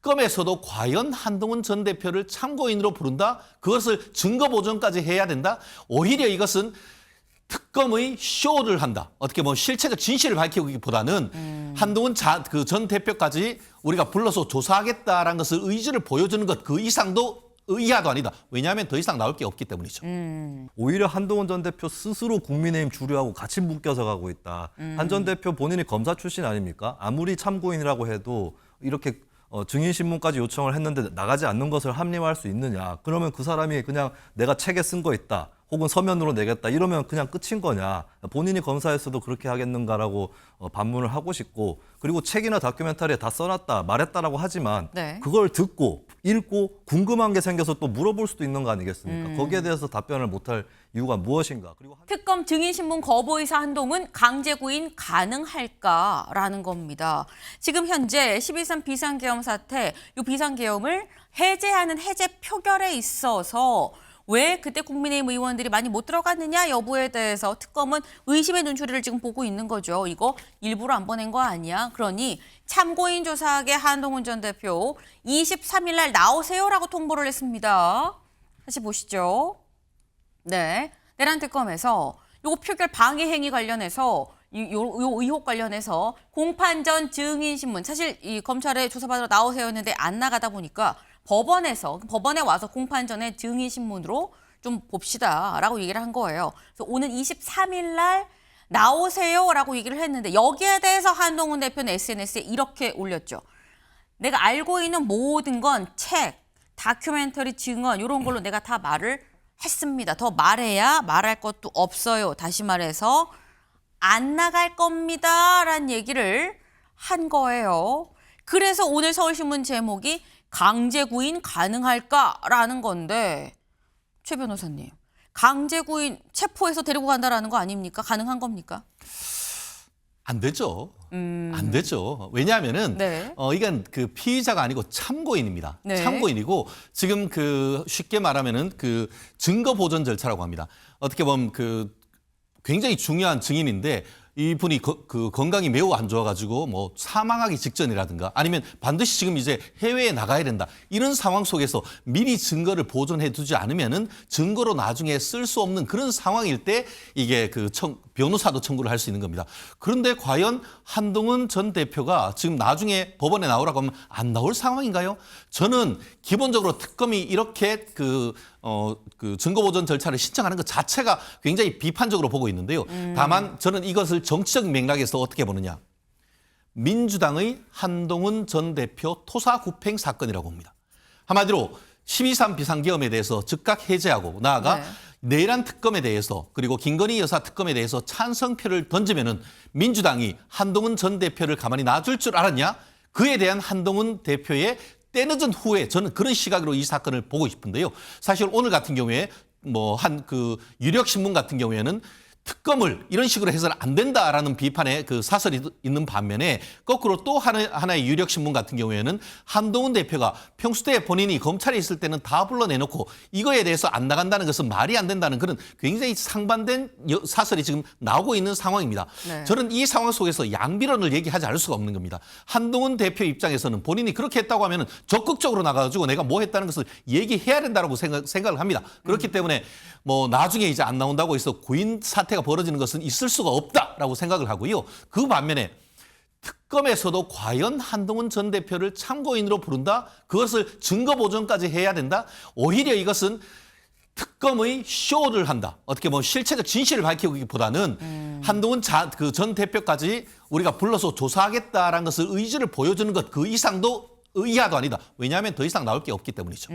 특검에서도 과연 한동훈 전 대표를 참고인으로 부른다? 그것을 증거 보존까지 해야 된다? 오히려 이것은 특검의 쇼를 한다. 어떻게 보면 실체적 진실을 밝히기보다는 한동훈 전 대표까지 우리가 불러서 조사하겠다라는 것을 의지를 보여주는 것 그 이상도 이하도 아니다. 왜냐하면 더 이상 나올 게 없기 때문이죠. 오히려 한동훈 전 대표 스스로 국민의힘 주류하고 같이 묶여서 가고 있다. 한 전 대표 본인이 검사 출신 아닙니까? 아무리 참고인이라고 해도 이렇게 증인신문까지 요청을 했는데 나가지 않는 것을 합리화할 수 있느냐. 그러면 그 사람이 그냥 내가 책에 쓴 거 있다. 혹은 서면으로 내겠다. 이러면 그냥 끝인 거냐. 본인이 검사했어도 그렇게 하겠는가라고 반문을 하고 싶고 그리고 책이나 다큐멘터리에 다 써놨다. 말했다라고 하지만 네. 그걸 듣고 읽고 궁금한 게 생겨서 또 물어볼 수도 있는 거 아니겠습니까? 거기에 대해서 답변을 못할 이유가 무엇인가. 그리고 특검 증인신문 거부 의사 한동훈 강제 구인 가능할까라는 겁니다. 지금 현재 12.3 비상계엄 사태, 이 비상계엄을 해제하는 해제 표결에 있어서 왜 그때 국민의힘 의원들이 많이 못 들어갔느냐 여부에 대해서 특검은 의심의 눈초리를 지금 보고 있는 거죠. 이거 일부러 안 보낸 거 아니야? 그러니 참고인 조사하게 한동훈 전 대표 23일 날 나오세요라고 통보를 했습니다. 다시 보시죠. 네, 내란 특검에서 요 표결 방해 행위 관련해서 요 의혹 관련해서 공판 전 증인신문 사실 이 검찰에 조사받으러 나오세요 했는데 안 나가다 보니까 법원에 와서 공판 전에 증인신문으로 좀 봅시다라고 얘기를 한 거예요. 그래서 오는 23일 날 나오세요라고 얘기를 했는데 여기에 대해서 한동훈 대표는 SNS에 이렇게 올렸죠. 내가 알고 있는 모든 건 책, 다큐멘터리 증언 이런 걸로 내가 다 말을 했습니다. 더 말해야 말할 것도 없어요. 다시 말해서 안 나갈 겁니다라는 얘기를 한 거예요. 그래서 오늘 서울신문 제목이 강제 구인 가능할까라는 건데 최 변호사님, 강제 구인 체포해서 데리고 간다라는 거 아닙니까? 가능한 겁니까? 안 되죠. 안 되죠. 왜냐하면은 네. 이건 그 피의자가 아니고 참고인입니다. 네. 참고인이고 지금 그 쉽게 말하면은 그 증거 보존 절차라고 합니다. 어떻게 보면 그 굉장히 중요한 증인인데 이분이 그 건강이 매우 안 좋아가지고 뭐 사망하기 직전이라든가 아니면 반드시 지금 이제 해외에 나가야 된다 이런 상황 속에서 미리 증거를 보존해 두지 않으면은 증거로 나중에 쓸 수 없는 그런 상황일 때 이게 그 변호사도 청구를 할 수 있는 겁니다. 그런데 과연 한동훈 전 대표가 지금 나중에 법원에 나오라고 하면 안 나올 상황인가요? 저는 기본적으로 특검이 이렇게 그 증거보존 절차를 신청하는 것 자체가 굉장히 비판적으로 보고 있는데요. 다만 저는 이것을 정치적 맥락에서 어떻게 보느냐. 민주당의 한동훈 전 대표 토사구팽 사건이라고 봅니다. 한마디로 12.3 비상계엄에 대해서 즉각 해제하고 나아가 내란 특검에 대해서 그리고 김건희 여사 특검에 대해서 찬성표를 던지면은 민주당이 한동훈 전 대표를 가만히 놔줄 줄 알았냐? 그에 대한 한동훈 대표의 때늦은 후에 저는 그런 시각으로 이 사건을 보고 싶은데요. 사실 오늘 같은 경우에 뭐 한 그 유력 신문 같은 경우에는 특검을 이런 식으로 해서는 안 된다라는 비판의 그 사설이 있는 반면에 거꾸로 또 하나의 유력 신문 같은 경우에는 한동훈 대표가 평소 때 본인이 검찰에 있을 때는 다 불러내놓고 이거에 대해서 안 나간다는 것은 말이 안 된다는 그런 굉장히 상반된 사설이 지금 나오고 있는 상황입니다. 네. 저는 이 상황 속에서 양비론을 얘기하지 않을 수가 없는 겁니다. 한동훈 대표 입장에서는 본인이 그렇게 했다고 하면 적극적으로 나가가지고 내가 뭐 했다는 것을 얘기해야 된다고 생각을 합니다. 그렇기 때문에 뭐 나중에 이제 안 나온다고 해서 구인 사태가 벌어지는 것은 있을 수가 없다라고 생각을 하고요. 그 반면에 특검에서도 과연 한동훈 전 대표를 참고인으로 부른다? 그것을 증거 보존까지 해야 된다? 오히려 이것은 특검의 쇼를 한다. 어떻게 보면 실체적 진실을 밝히기보다는 한동훈 전 대표까지 우리가 불러서 조사하겠다라는 것을 의지를 보여주는 것 그 이상도 이하도 아니다. 왜냐하면 더 이상 나올 게 없기 때문이죠.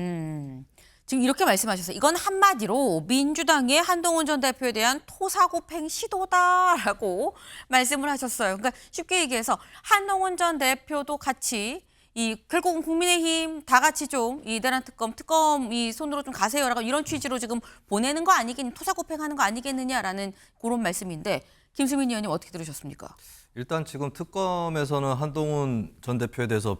지금 이렇게 말씀하셨어요. 이건 한마디로 민주당의 한동훈 전 대표에 대한 토사구팽 시도다라고 말씀을 하셨어요. 그러니까 쉽게 얘기해서 한동훈 전 대표도 같이 결국은 국민의힘 다 같이 좀 이 내란 특검 이 손으로 좀 가세요라고 이런 취지로 지금 보내는 거 아니겠니? 토사구팽하는 거 아니겠느냐라는 그런 말씀인데 김수민 의원님 어떻게 들으셨습니까? 일단 지금 특검에서는 한동훈 전 대표에 대해서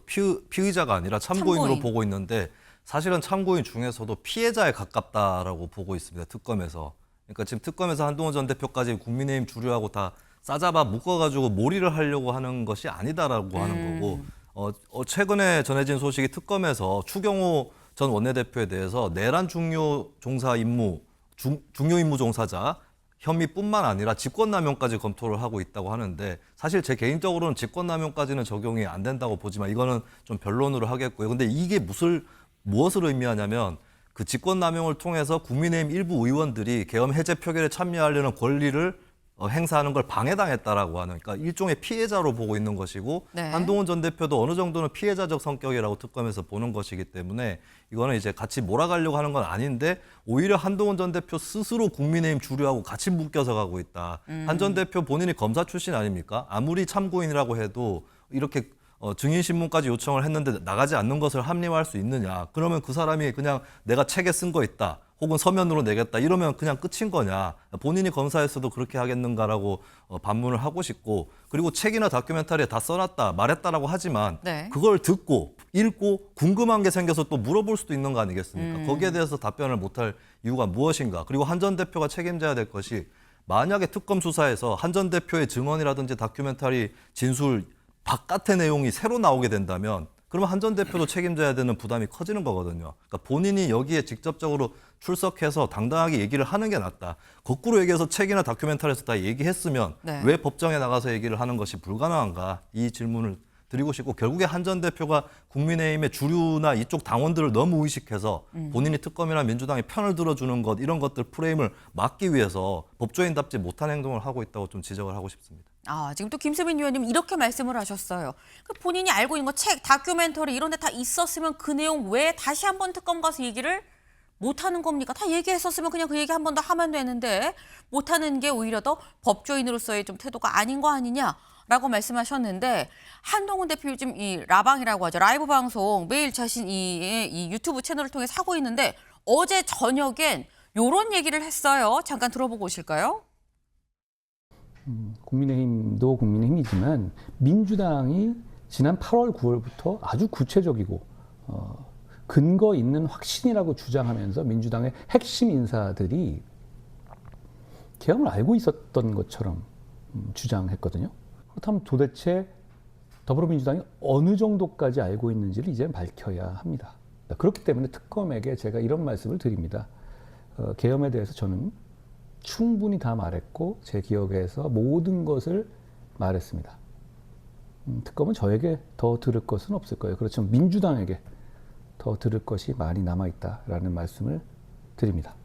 피의자가 아니라 참고인으로 보고 있는데 사실은 참고인 중에서도 피해자에 가깝다라고 보고 있습니다. 특검에서. 그러니까 지금 특검에서 한동훈 전 대표까지 국민의힘 주류하고 다 싸잡아 묶어가지고 몰이를 하려고 하는 것이 아니다라고 하는 거고 최근에 전해진 소식이 특검에서 추경호 전 원내대표에 대해서 내란 중요 종사 임무, 중요 임무 종사자 혐의뿐만 아니라 직권남용까지 검토를 하고 있다고 하는데 사실 제 개인적으로는 직권남용까지는 적용이 안 된다고 보지만 이거는 좀 변론으로 하겠고요. 근데 이게 무엇을 의미하냐면 그 직권남용을 통해서 국민의힘 일부 의원들이 계엄 해제 표결에 참여하려는 권리를 행사하는 걸 방해당했다라고 하는, 그러니까 일종의 피해자로 보고 있는 것이고 네. 한동훈 전 대표도 어느 정도는 피해자적 성격이라고 특검에서 보는 것이기 때문에 이거는 이제 같이 몰아가려고 하는 건 아닌데 오히려 한동훈 전 대표 스스로 국민의힘 주류하고 같이 묶여서 가고 있다. 한 전 대표 본인이 검사 출신 아닙니까? 아무리 참고인이라고 해도 이렇게 증인신문까지 요청을 했는데 나가지 않는 것을 합리화할 수 있느냐. 그러면 그 사람이 그냥 내가 책에 쓴 거 있다. 혹은 서면으로 내겠다. 이러면 그냥 끝인 거냐. 본인이 검사했어도 그렇게 하겠는가라고 반문을 하고 싶고, 그리고 책이나 다큐멘터리에 다 써놨다, 말했다라고 하지만 네. 그걸 듣고 읽고 궁금한 게 생겨서 또 물어볼 수도 있는 거 아니겠습니까? 거기에 대해서 답변을 못할 이유가 무엇인가. 그리고 한 전 대표가 책임져야 될 것이 만약에 특검 수사에서 한 전 대표의 증언이라든지 다큐멘터리 진술 바깥의 내용이 새로 나오게 된다면 그러면 한 전 대표도 책임져야 되는 부담이 커지는 거거든요. 그러니까 본인이 여기에 직접적으로 출석해서 당당하게 얘기를 하는 게 낫다. 거꾸로 얘기해서 책이나 다큐멘터리에서 다 얘기했으면 네. 왜 법정에 나가서 얘기를 하는 것이 불가능한가? 이 질문을 드리고 싶고, 결국에 한 전 대표가 국민의힘의 주류나 이쪽 당원들을 너무 의식해서 본인이 특검이나 민주당의 편을 들어주는 것, 이런 것들 프레임을 막기 위해서 법조인답지 못한 행동을 하고 있다고 좀 지적을 하고 싶습니다. 지금 또 김수민 의원님 이렇게 말씀을 하셨어요. 그 본인이 알고 있는 거 책, 다큐멘터리 이런 데 다 있었으면 그 내용 왜 다시 한번 특검 가서 얘기를 못 하는 겁니까? 다 얘기했었으면 그냥 그 얘기 한 번 더 하면 되는데 못 하는 게 오히려 더 법조인으로서의 좀 태도가 아닌 거 아니냐라고 말씀하셨는데, 한동훈 대표 요즘 이 라방이라고 하죠. 라이브 방송 매일 자신 이 유튜브 채널을 통해 하고 있는데 어제 저녁엔 요런 얘기를 했어요. 잠깐 들어보고 오실까요? 국민의힘도 국민의힘이지만 민주당이 지난 8월, 9월부터 아주 구체적이고 근거 있는 확신이라고 주장하면서 민주당의 핵심 인사들이 계엄을 알고 있었던 것처럼 주장했거든요. 그렇다면 도대체 더불어민주당이 어느 정도까지 알고 있는지를 이제 밝혀야 합니다. 그렇기 때문에 특검에게 제가 이런 말씀을 드립니다. 계엄에 대해서 저는 충분히 다 말했고 제 기억에서 모든 것을 말했습니다. 특검은 저에게 더 들을 것은 없을 거예요. 그렇지만 민주당에게 더 들을 것이 많이 남아있다라는 말씀을 드립니다.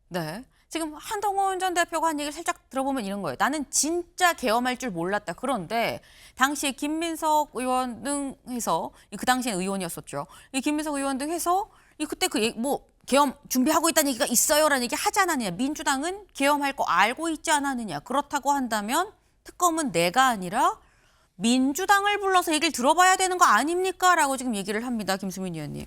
네. 지금 한동훈 전 대표가 한 얘기를 살짝 들어보면 이런 거예요. 나는 진짜 계엄할 줄 몰랐다. 그런데 당시에 김민석 의원 등 해서, 그 당시에 의원이었었죠. 이 김민석 의원 등 해서 그때 계엄 준비하고 있다는 얘기가 있어요라는 얘기 하지 않았느냐. 민주당은 계엄할 거 알고 있지 않았느냐. 그렇다고 한다면 특검은 내가 아니라 민주당을 불러서 얘기를 들어봐야 되는 거 아닙니까? 라고 지금 얘기를 합니다. 김수민 의원님.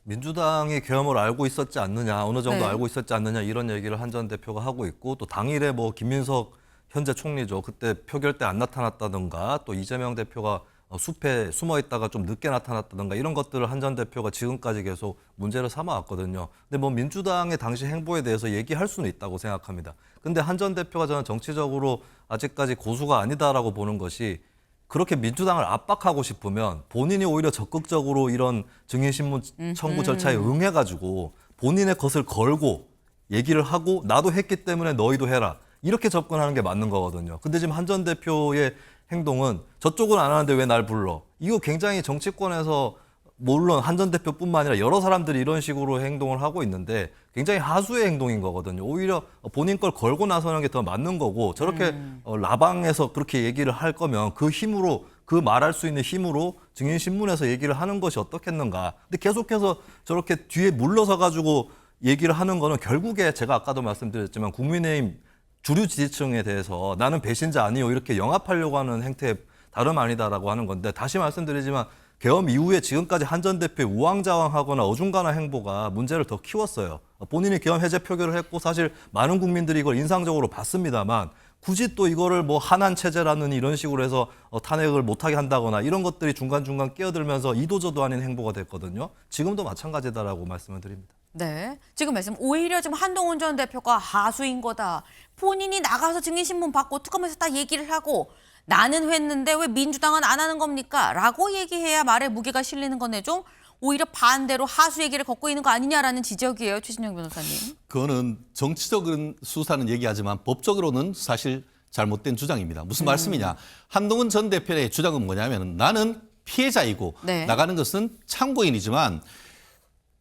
민주당이 계엄을 알고 있었지 않느냐, 어느 정도 네. 알고 있었지 않느냐, 이런 얘기를 한 전 대표가 하고 있고, 또 당일에 김민석 현재 총리죠. 그때 표결 때 안 나타났다든가, 또 이재명 대표가 숲에 숨어 있다가 좀 늦게 나타났다든가, 이런 것들을 한 전 대표가 지금까지 계속 문제를 삼아왔거든요. 근데 민주당의 당시 행보에 대해서 얘기할 수는 있다고 생각합니다. 근데 한 전 대표가 저는 정치적으로 아직까지 고수가 아니다라고 보는 것이, 그렇게 민주당을 압박하고 싶으면 본인이 오히려 적극적으로 이런 증인신문 청구 절차에 응해가지고 본인의 것을 걸고 얘기를 하고 나도 했기 때문에 너희도 해라. 이렇게 접근하는 게 맞는 거거든요. 근데 지금 한 전 대표의 행동은 저쪽은 안 하는데 왜 날 불러? 이거 굉장히 정치권에서 물론 한 전 대표뿐만 아니라 여러 사람들이 이런 식으로 행동을 하고 있는데 굉장히 하수의 행동인 거거든요. 오히려 본인 걸 걸고 나서는 게 더 맞는 거고, 저렇게 라방에서 그렇게 얘기를 할 거면 그 힘으로, 그 말할 수 있는 힘으로 증인신문에서 얘기를 하는 것이 어떻겠는가. 근데 계속해서 저렇게 뒤에 물러서 가지고 얘기를 하는 거는 결국에 제가 아까도 말씀드렸지만 국민의힘 주류 지지층에 대해서 나는 배신자 아니요 이렇게 영합하려고 하는 행태에 다름 아니다라고 하는 건데, 다시 말씀드리지만 계엄 이후에 지금까지 한 전 대표의 우왕좌왕하거나 어중간한 행보가 문제를 더 키웠어요. 본인이 계엄 해제 표결을 했고 사실 많은 국민들이 이걸 인상적으로 봤습니다만, 굳이 또 이거를 한한 체제라는 이런 식으로 해서 탄핵을 못하게 한다거나 이런 것들이 중간중간 끼어들면서 이도저도 아닌 행보가 됐거든요. 지금도 마찬가지다라고 말씀을 드립니다. 네. 지금 오히려 지금 한동훈 전 대표가 하수인 거다. 본인이 나가서 증인신문 받고 특검에서 다 얘기를 하고 나는 했는데 왜 민주당은 안 하는 겁니까? 라고 얘기해야 말에 무게가 실리는 건데 좀 오히려 반대로 하수 얘기를 걷고 있는 거 아니냐라는 지적이에요. 최진영 변호사님. 그거는 정치적인 수사는 얘기하지만 법적으로는 사실 잘못된 주장입니다. 무슨 말씀이냐. 한동훈 전 대표의 주장은 뭐냐면 나는 피해자이고 네. 나가는 것은 참고인이지만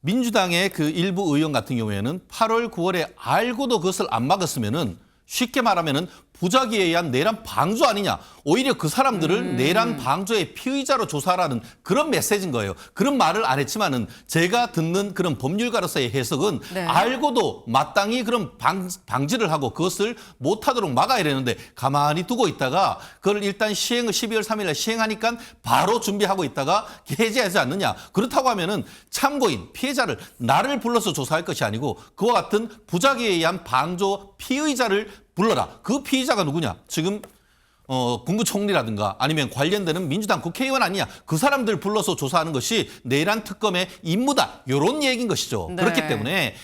민주당의 그 일부 의원 같은 경우에는 8월, 9월에 알고도 그것을 안 막았으면은 쉽게 말하면은 부작위에 의한 내란 방조 아니냐. 오히려 그 사람들을 내란 방조의 피의자로 조사하라는 그런 메시지인 거예요. 그런 말을 안 했지만은 제가 듣는 그런 법률가로서의 해석은 네. 알고도 마땅히 그런 방지를 하고 그것을 못하도록 막아야 되는데 가만히 두고 있다가 그걸 일단 12월 3일 날 시행하니까 바로 준비하고 있다가 해제하지 않느냐. 그렇다고 하면은 참고인, 피해자를 나를 불러서 조사할 것이 아니고 그와 같은 부작위에 의한 방조 피의자를 불러라. 그 피의자가 누구냐? 지금 국무총리라든가 아니면 관련되는 민주당 국회의원 아니냐? 그 사람들 불러서 조사하는 것이 내란 특검의 임무다. 이런 얘기인 것이죠. 네. 그렇기 때문에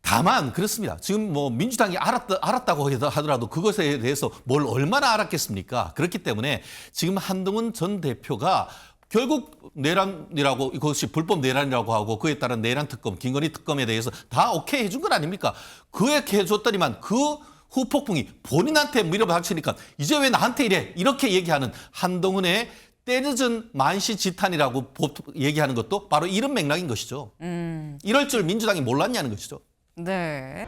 다만 그렇습니다. 지금 뭐 민주당이 알았다고 하더라도 그것에 대해서 뭘 얼마나 알았겠습니까? 그렇기 때문에 지금 한동훈 전 대표가 결국 내란이라고 그것이 불법 내란이라고 하고 그에 따른 내란 특검, 김건희 특검에 대해서 다 오케이 해준 건 아닙니까? 그렇게 해줬더니만 그 후폭풍이 본인한테 밀어닥치니까 이제 왜 나한테 이래? 이렇게 얘기하는 한동훈의 때늦은 만시지탄이라고 얘기하는 것도 바로 이런 맥락인 것이죠. 이럴 줄 민주당이 몰랐냐는 것이죠. 네.